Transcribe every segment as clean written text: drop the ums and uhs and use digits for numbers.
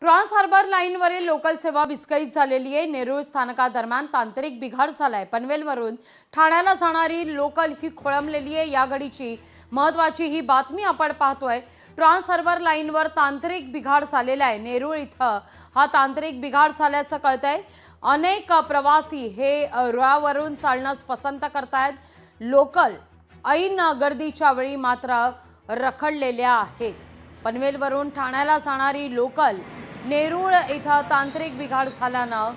Trans harbour लाईनवरील local सेवा विस्कळीत झालेली आहे। नेरूळ स्थानकादरम्यान तांत्रिक बिघाड झालाय। पनवेलवरून ठाण्याला जाणारी लोकल ही खोळंबलेली आहे। या घडीची महत्त्वाची ही बातमी आपण पाहतोय। ट्रान्स हार्बर लाईनवर तांत्रिक बिघाड झालेला आहे। नेरूळ इथं हा तांत्रिक बिघाड झाल्याचं कळतंय। अनेक प्रवासी हे रुळावरून चालणं पसंत करतायत। लोकल ऐन गर्दीच्या वेळी मात्र रखडलेल्या आहेत। पनवेलवरून ठाण्याला जाणारी लोकल नेरूळ इथं तांत्रिक बिघाड झाल्यानं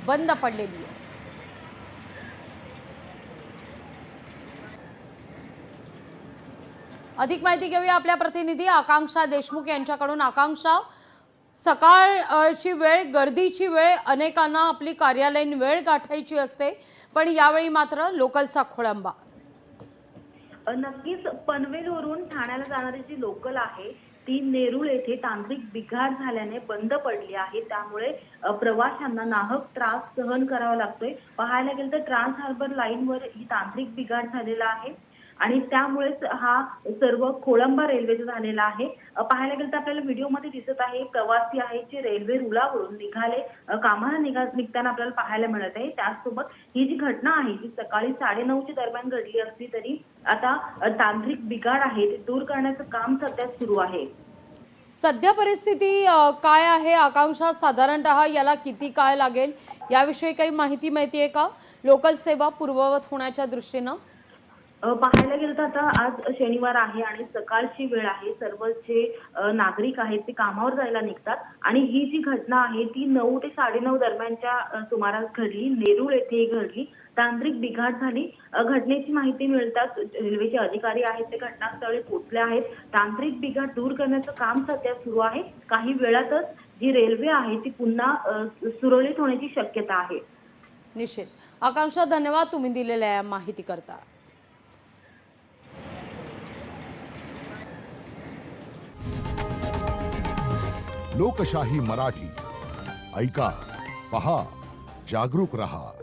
बंद पडलेली आहे। अधिक माहिती घेऊया आपल्या प्रतिनिधी आकांक्षा देशमुख यांच्याकडून। आकांक्षा, सकाळची वेळ, गर्दीची वेळ, अनेकांना आपली कार्यालयीन वेळ गाठायची असते, पण यावेळी मात्र लोकलचा खोळंबा। नक्कीच पनवेलवरून ठाण्याला जाणारी जी लोकल आहे ती नेरूळ येथे तांत्रिक बिघाड झाल्याने बंद पडली आहे। त्यामुळे प्रवाशांना नाहक त्रास सहन करावा लागतोय। पाहायला गेलं तर ट्रान्स हार्बर लाईनवर ही तांत्रिक बिघाड झालेला आहे आणि त्यामुळेच हा सर्व खोळंबा रेल्वेचा झालेला आहे। पाहायला गेलं तर आपल्याला व्हिडिओमध्ये दिसत आहे प्रवासी आहेत जे रेल्वे रुळावरून निघाले, कामाला निघताना आपल्याला पाहायला मिळत आहे। त्याचसोबत ही जी घटना आहे जी सकाळी 9:30 दरम्यान घडली असली तरी आता तांत्रिक बिघाड आहे ते दूर करण्याचं काम सध्या सुरू आहे। सध्या परिस्थिती काय आहे आकांक्षा? साधारणतः याला किती काळ लागेल याविषयी काही माहिती मिळतेय का लोकल सेवा पूर्ववत होण्याच्या दृष्टीने? पाहायला गेलं तर आता आज शनिवार आहे आणि सकाळची वेळ आहे। सर्व जे नागरिक आहेत ते कामावर जायला निघतात आणि ही जी घटना आहे ती 9 ते 9:30 दरम्यानच्या सुमारास घडली। नेरूळ येथे घडली, तांत्रिक बिघाड झाली। घटनेची माहिती मिळताच रेल्वेचे अधिकारी आहेत ते घटनास्थळी पोहोचले आहेत। तांत्रिक बिघाड दूर करण्याचं काम सध्या सुरू आहे। काही वेळातच जी रेल्वे आहे ती पुन्हा सुरळीत होण्याची शक्यता आहे। निश्चित। आकांक्षा, धन्यवाद तुम्ही दिलेल्या माहिती करता। लोकशाही मराठी ऐका, पहा, जागरूक रहा।